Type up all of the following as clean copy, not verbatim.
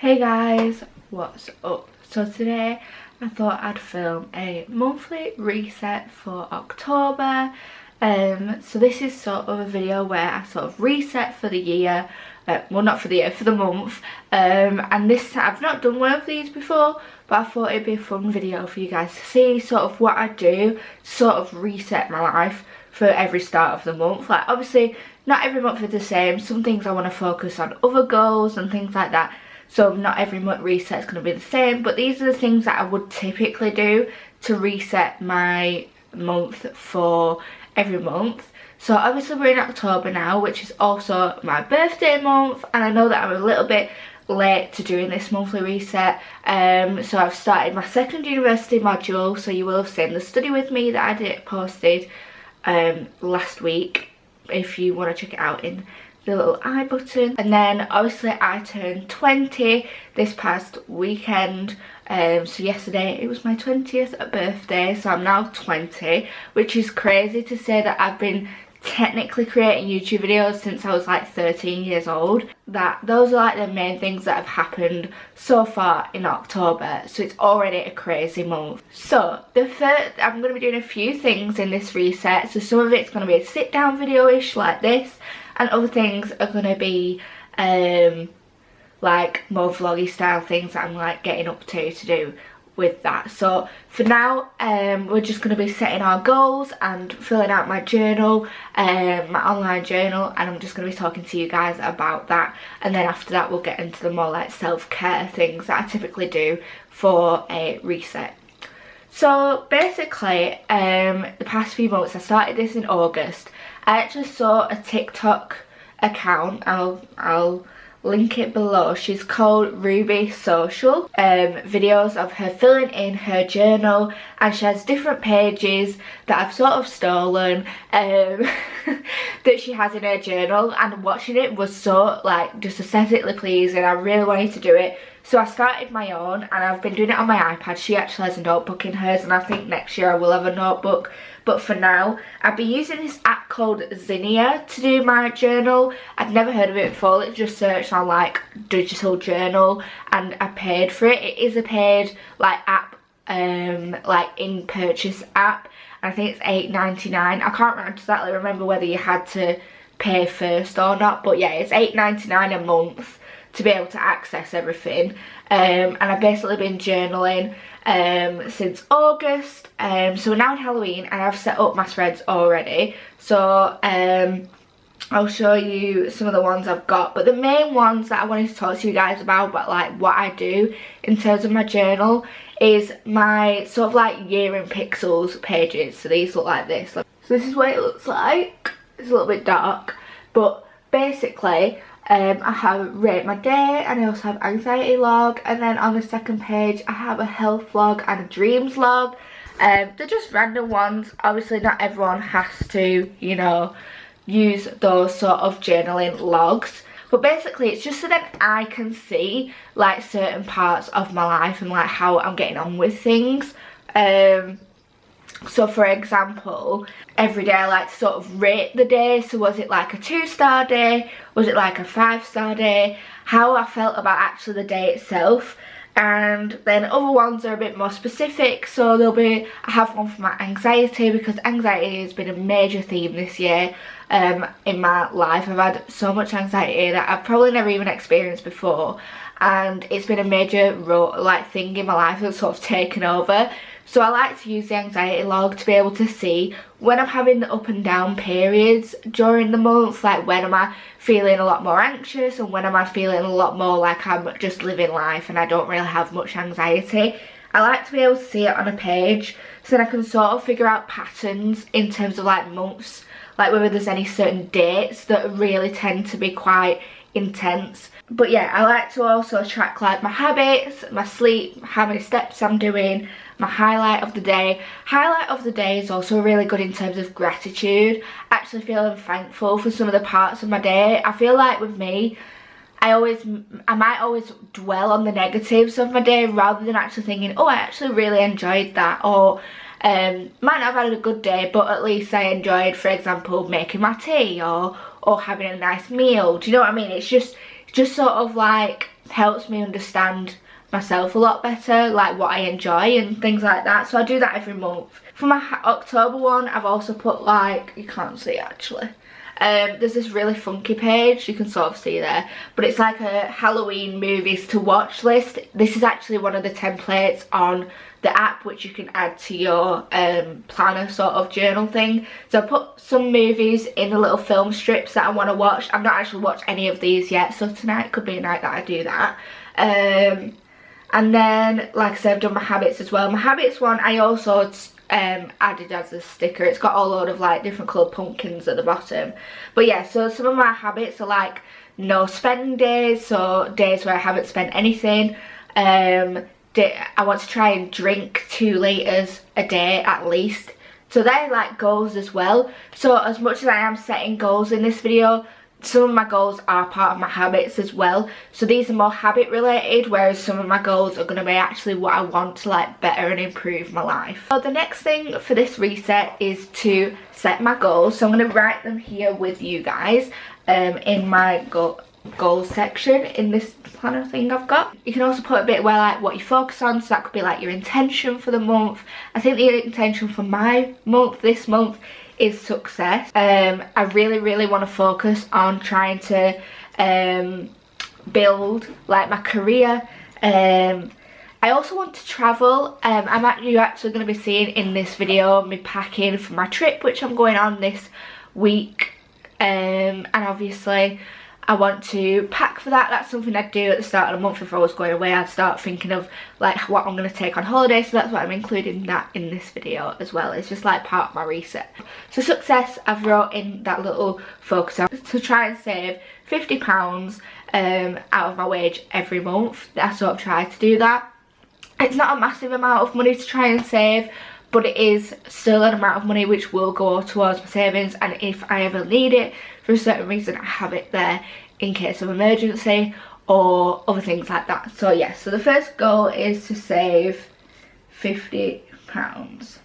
Hey guys, what's up? So today I thought I'd film a monthly reset for October. So this is sort of a video where I sort of reset for the year, well not for the year, for the month. And this, I've not done one of these before, but I thought it'd be a fun video for you guys to see sort of what I do to sort of reset my life for every start of the month. Like obviously not every month is the same, some things I want to focus on other goals and things like that. So not every month reset is going to be the same, but these are the things that I would typically do to reset my month for every month. So obviously we're in October now, which is also my birthday month, and I know that I'm a little bit late to doing this monthly reset. So I've started my second university module, so you will have seen the study with me that I posted last week, if you want to check it out in the little I button. And then obviously I turned 20 this past weekend, so yesterday it was my 20th birthday, so I'm now 20, which is crazy to say that I've been technically creating YouTube videos since I was like 13 years old. Those are like the main things that have happened so far in October, so it's already a crazy month. So I'm going to be doing a few things in this reset, so some of it's going to be a sit down video-ish like this, and other things are going to be like more vloggy style things that I'm like getting up to do with that. So for now we're just going to be setting our goals and filling out my journal, my online journal, and I'm just going to be talking to you guys about that. And then after that we'll get into the more like self-care things that I typically do for a reset. So basically the past few months, I started this in August. I actually saw a TikTok account, I'll link it below. She's called Ruby Social. Videos of her filling in her journal, and she has different pages that I've sort of stolen that she has in her journal, and watching it was so like just aesthetically pleasing. I really wanted to do it, so I started my own, and I've been doing it on my iPad. She actually has a notebook in hers, and I think next year I will have a notebook. But for now, I've been using this app called Zinnia to do my journal. I'd never heard of it before. Let's just search on like digital journal, and I paid for it. It is a paid like app, like in purchase app. And I think it's $8.99. I can't exactly remember whether you had to pay first or not, but yeah, it's $8.99 a month to be able to access everything. And I've basically been journaling since August. So we're now in Halloween, and I've set up my threads already, so I'll show you some of the ones I've got. But the main ones that I wanted to talk to you guys about like what I do in terms of my journal, is my sort of like year in pixels pages. So these look like this. So this is what it looks like. It's a little bit dark, but basically I have rate my day, and I also have anxiety log, and then on the second page I have a health log and a dreams log. They're just random ones. Obviously not everyone has to, you know, use those sort of journaling logs, but basically it's just so that I can see like certain parts of my life and like how I'm getting on with things. So for example, every day I like to sort of rate the day. So was it like a 2-star day? Was it like a 5-star day? How I felt about actually the day itself. And then other ones are a bit more specific. So I have one for my anxiety, because anxiety has been a major theme this year in my life. I've had so much anxiety that I've probably never even experienced before, and it's been a major thing in my life that's sort of taken over. So I like to use the anxiety log to be able to see when I'm having the up and down periods during the month, like when am I feeling a lot more anxious, and when am I feeling a lot more like I'm just living life and I don't really have much anxiety. I like to be able to see it on a page, so then I can sort of figure out patterns in terms of like months, like whether there's any certain dates that really tend to be quite intense. But yeah, I like to also track like my habits, my sleep, how many steps I'm doing, my highlight of the day. Highlight of the day is also really good in terms of gratitude, actually feeling thankful for some of the parts of my day. I feel like with me, I might always dwell on the negatives of my day rather than actually thinking, oh, I actually really enjoyed that, or might not have had a good day, but at least I enjoyed, for example, making my tea or having a nice meal. Do you know what I mean? It's just sort of like helps me understand myself a lot better, like what I enjoy and things like that. So I do that every month. For my October one, I've also put, like, you can't see actually, there's this really funky page, you can sort of see there, but it's like a Halloween movies to watch list. This is actually one of the templates on the app which you can add to your planner sort of journal thing. So I put some movies in the little film strips that I want to watch. I've not actually watched any of these yet, so tonight could be a night that I do that. And then, like I said, I've done my habits as well. My habits one I also added as a sticker. It's got a load of like different coloured pumpkins at the bottom. But yeah, so some of my habits are like no spending days, so days where I haven't spent anything. I want to try and drink 2 litres a day at least. So they're like goals as well. So as much as I am setting goals in this video, some of my goals are part of my habits as well. So these are more habit related, whereas some of my goals are going to be actually what I want to like better and improve my life. So the next thing for this reset is to set my goals. So I'm going to write them here with you guys in my goals section in this planner thing I've got. You can also put a bit where like what you focus on, so that could be like your intention for the month. I think the intention for my month this month is success. I really want to focus on trying to build like my career. I also want to travel. You're actually going to be seeing in this video me packing for my trip which I'm going on this week, and obviously I want to pack for that. That's something I'd do at the start of the month. If I was going away, I'd start thinking of like what I'm going to take on holiday, so that's why I'm including that in this video as well. It's just like part of my reset. So success, I've wrote in that little focus on to try and save £50 out of my wage every month. I sort of try to do that. It's not a massive amount of money to try and save, but it is still an amount of money which will go towards my savings, and if I ever need it for a certain reason, I have it there in case of emergency or other things like that. So yeah, so the first goal is to save £50. So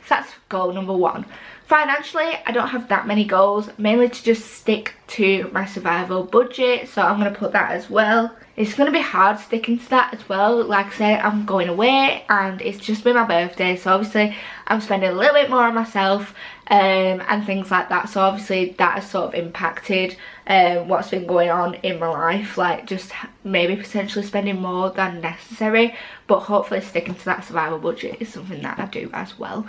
that's goal number 1. Financially, I don't have that many goals, mainly to just stick to my survival budget, so I'm going to put that as well. It's going to be hard sticking to that as well. Like I said, I'm going away and it's just been my birthday, so obviously I'm spending a little bit more on myself and things like that. So obviously that has sort of impacted what's been going on in my life, like just maybe potentially spending more than necessary, but hopefully sticking to that survival budget is something that I do as well.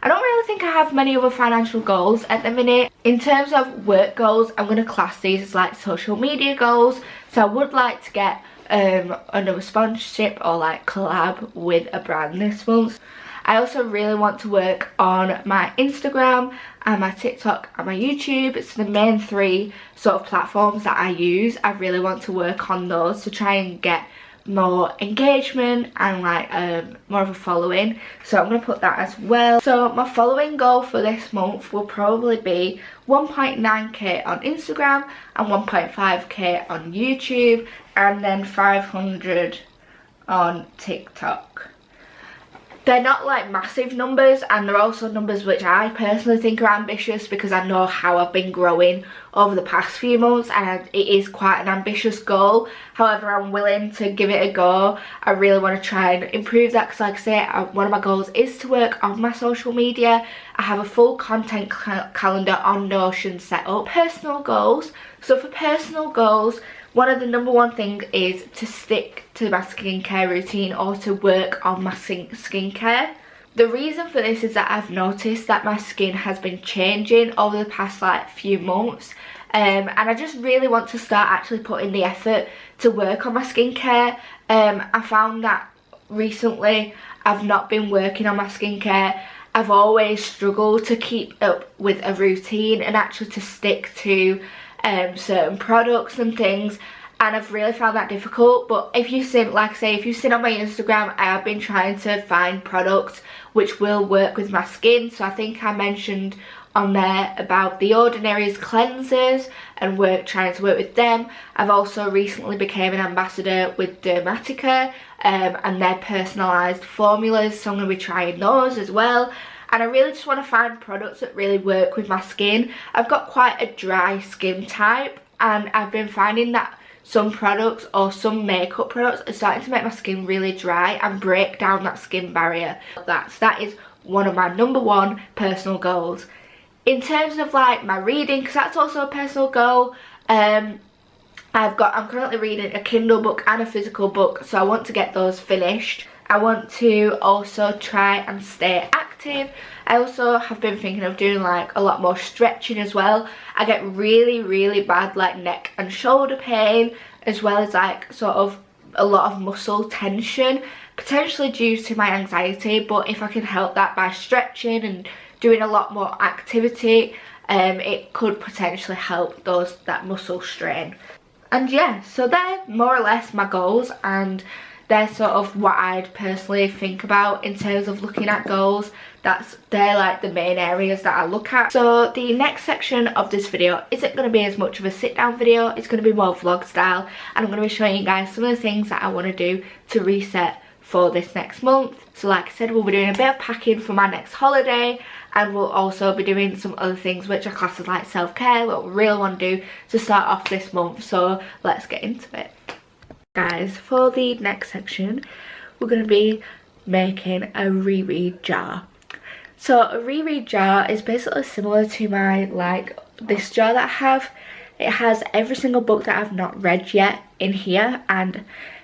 I don't really think I have many other financial goals at the minute. In terms of work goals, I'm going to class these as like social media goals. So I would like to get another sponsorship or like collab with a brand this month. I also really want to work on my Instagram and my TikTok and my YouTube. It's the main 3 sort of platforms that I use. I really want to work on those to try and get more engagement and like more of a following, so I'm going to put that as well. So my following goal for this month will probably be 1.9k on Instagram and 1.5k on YouTube, and then 500 on TikTok. They're not like massive numbers, and they're also numbers which I personally think are ambitious because I know how I've been growing over the past few months, and it is quite an ambitious goal. However, I'm willing to give it a go. I really want to try and improve that because, like I say, one of my goals is to work on my social media. I have a full content calendar on Notion set up. Personal goals. So for personal goals, one of the number 1 things is to stick to my skincare routine or to work on my skincare. The reason for this is that I've noticed that my skin has been changing over the past like few months, and I just really want to start actually putting the effort to work on my skincare. I found that recently I've not been working on my skincare. I've always struggled to keep up with a routine and actually to stick to certain products and things, and I've really found that difficult. But if you see, like I say, if you've seen on my Instagram, I have been trying to find products which will work with my skin. So I think I mentioned on there about the Ordinary's cleansers and trying to work with them. I've also recently became an ambassador with Dermatica and their personalised formulas, so I'm going to be trying those as well. And I really just want to find products that really work with my skin. I've got quite a dry skin type, and I've been finding that some products or some makeup products are starting to make my skin really dry and break down that skin barrier. That is one of my #1 personal goals. In terms of like my reading, because that's also a personal goal, I'm currently reading a Kindle book and a physical book, so I want to get those finished. I want to also try and stay active. I also have been thinking of doing like a lot more stretching as well. I get really bad like neck and shoulder pain, as well as like sort of a lot of muscle tension, potentially due to my anxiety. But if I can help that by stretching and doing a lot more activity, it could potentially help that muscle strain. And yeah, so they're more or less my goals, and they're sort of what I'd personally think about in terms of looking at goals. They're like the main areas that I look at. So the next section of this video isn't going to be as much of a sit down video, it's going to be more vlog style, and I'm going to be showing you guys some of the things that I want to do to reset for this next month. So like I said, we'll be doing a bit of packing for my next holiday, and we'll also be doing some other things which are classed as like self-care, what we really want to do to start off this month. So let's get into it. Guys, for the next section we're going to be making a reread jar. So a reread jar is basically similar to my this jar that I have. It has every single book that I've not read yet in here, and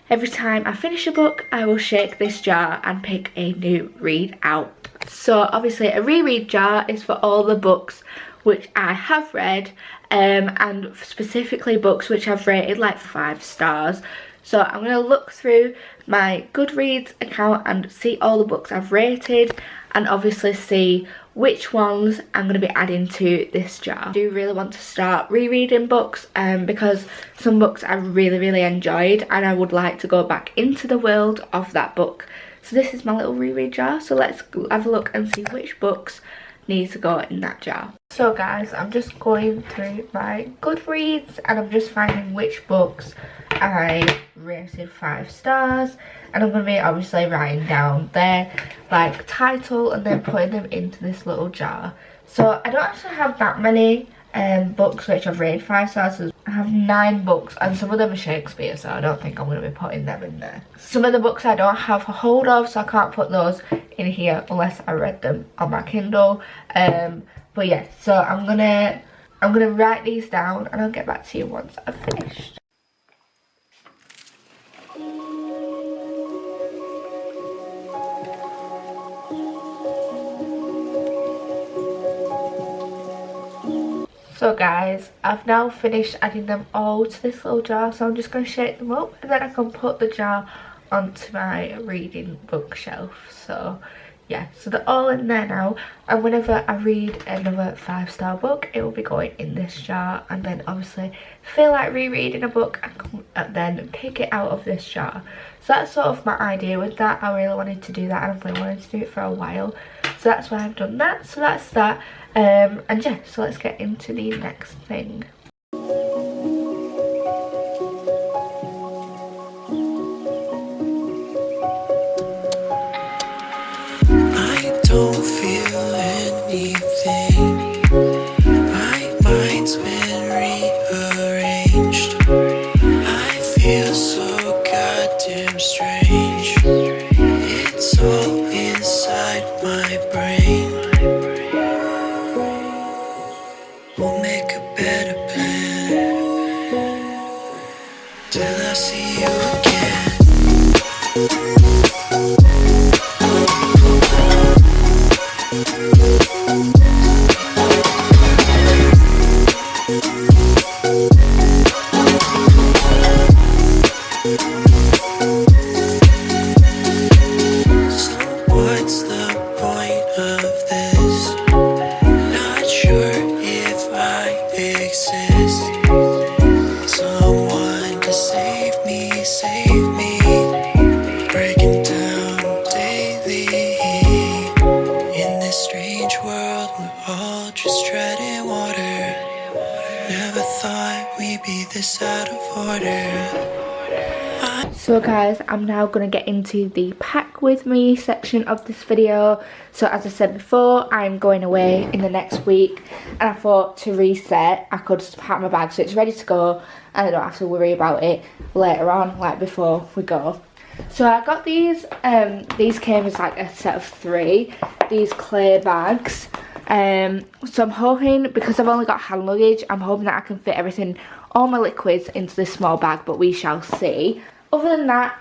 every time I finish a book I will shake this jar and pick a new read out. So obviously a reread jar is for all the books which I have read, and specifically books which I've rated like 5 stars. So I'm going to look through my Goodreads account and see all the books I've rated, and obviously see which ones I'm going to be adding to this jar. I do really want to start rereading books, because some books I really enjoyed and I would like to go back into the world of that book. So this is my little reread jar, so let's have a look and see which books need to go in that jar. So guys, I'm just going through my Goodreads and I'm just finding which books I rated 5 stars, and I'm going to be obviously writing down their like title and then putting them into this little jar. So I don't actually have that many books which I've rated 5 stars. I have 9 books, and some of them are Shakespeare, so I don't think I'm going to be putting them in there. Some of the books I don't have a hold of, so I can't put those in here unless I read them on my Kindle. But yeah, so I'm gonna write these down and I'll get back to you once I've finished. So guys, I've now finished adding them all to this little jar, so I'm just going to shake them up and then I can put the jar onto my reading bookshelf. So yeah, so they're all in there now, and whenever I read another 5-star book it will be going in this jar, and then obviously feel like rereading a book and then pick it out of this jar. So that's sort of my idea with that. I really wanted to do that and I've really wanted to do it for a while, so that's why I've done that. So that's that. And yeah, so let's get into the next thing. I don't feel anything. My mind's been rearranged. I feel so goddamn strange. It's all inside my brain. We'll make a better plan till I see you again. So guys, I'm now going to get into the pack with me section of this video. So as I said before, I'm going away in the next week, and I thought to reset I could just pack my bag so it's ready to go and I don't have to worry about it later on, like before we go. So I got these came as like a set of 3, these clay bags. So I'm hoping, because I've only got hand luggage, I'm hoping that I can fit everything, all my liquids, into this small bag, but we shall see. Other than that,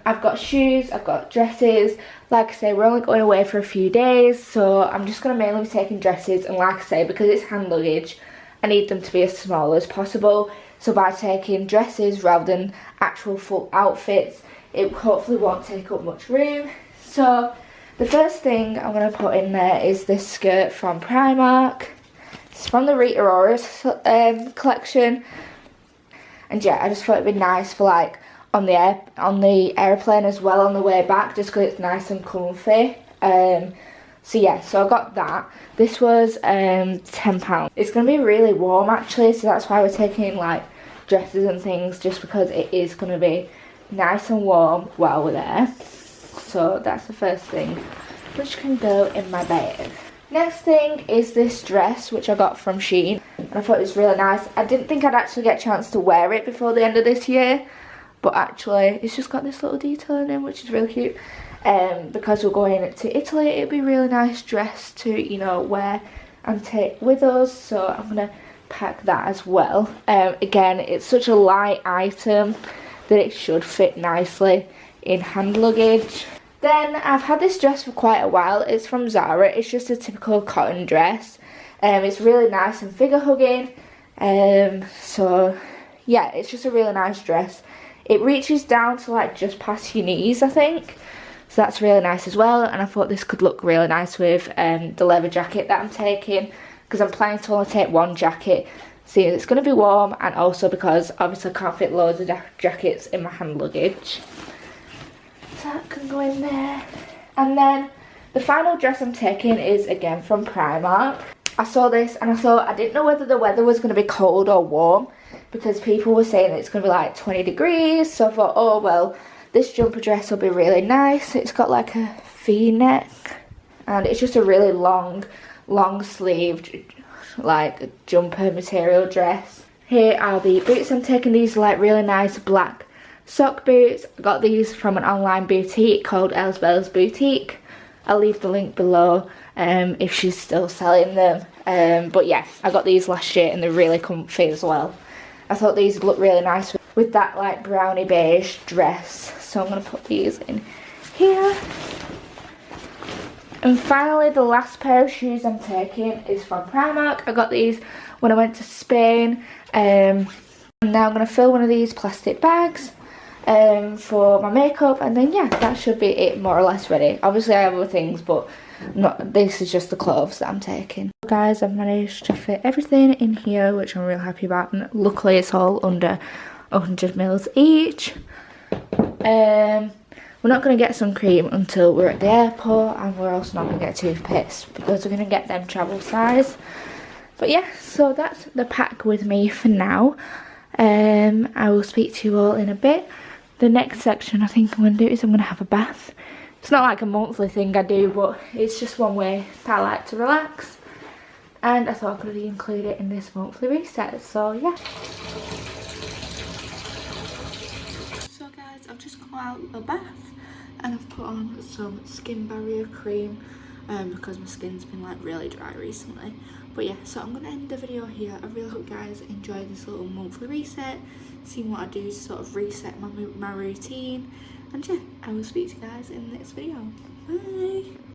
I've got shoes, I've got dresses. Like I say, we're only going away for a few days, so I'm just going to mainly be taking dresses, and like I say, because it's hand luggage, I need them to be as small as possible. So by taking dresses rather than actual full outfits, it hopefully won't take up much room. So the first thing I'm going to put in there is this skirt from Primark. It's from the Rita Ora collection. And yeah, I just thought it'd be nice for like on the airplane as well on the way back, just because it's nice and comfy. So yeah, so I got that. This was £10. It's going to be really warm actually, so that's why we're taking like dresses and things, just because it is going to be nice and warm while we're there. So that's the first thing, which can go in my bag. Next thing is this dress, which I got from Shein, and I thought it was really nice. I didn't think I'd actually get a chance to wear it before the end of this year, but actually it's just got this little detail in it, which is really cute. Because we're going to Italy, it'd be a really nice dress to, you know, wear and take with us, so I'm gonna pack that as well. Again, it's such a light item that it should fit nicely in hand luggage. Then I've had this dress for quite a while. It's from Zara. It's just a typical cotton dress. It's really nice and figure hugging. So yeah, it's just a really nice dress. It reaches down to like just past your knees, I think. So that's really nice as well, and I thought this could look really nice with the leather jacket that I'm taking, because I'm planning to only take one jacket, seeing it's going to be warm, and also because obviously I can't fit loads of jackets in my hand luggage. So that can go in there. And then the final dress I'm taking is again from Primark. I saw this and I thought, I didn't know whether the weather was going to be cold or warm, because people were saying that it's going to be like 20 degrees, so I thought, oh well, this jumper dress will be really nice. It's got like a V-neck, and it's just a really long sleeved like jumper material dress. Here are the boots I'm taking. These are like really nice black sock boots. I got these from an online boutique called Elsabella's Boutique. I'll leave the link below if she's still selling them. But yeah, I got these last year and they're really comfy as well. I thought these look really nice with that like brownie beige dress, so I'm going to put these in here. And finally, the last pair of shoes I'm taking is from Primark. I got these when I went to Spain. And now I'm going to fill one of these plastic bags for my makeup, and then yeah, that should be it more or less ready. Obviously I have other things, but this is just the clothes that I'm taking. Guys, I've managed to fit everything in here, which I'm real happy about, and luckily it's all under 100 mils each. We're not going to get sun cream until we're at the airport, and we're also not going to get toothpaste because we're going to get them travel size. But yeah, so that's the pack with me for now. I will speak to you all in a bit. The next section I think I'm going to do is I'm going to have a bath. It's not like a monthly thing I do, but it's just one way that I like to relax, and I thought I could include it in this monthly reset, so yeah. So guys, I've just come out of a bath and I've put on some skin barrier cream because my skin's been like really dry recently. But yeah, so I'm going to end the video here. I really hope you guys enjoyed this little monthly reset, seeing what I do to sort of reset my routine. And yeah, I will speak to you guys in the next video. Bye!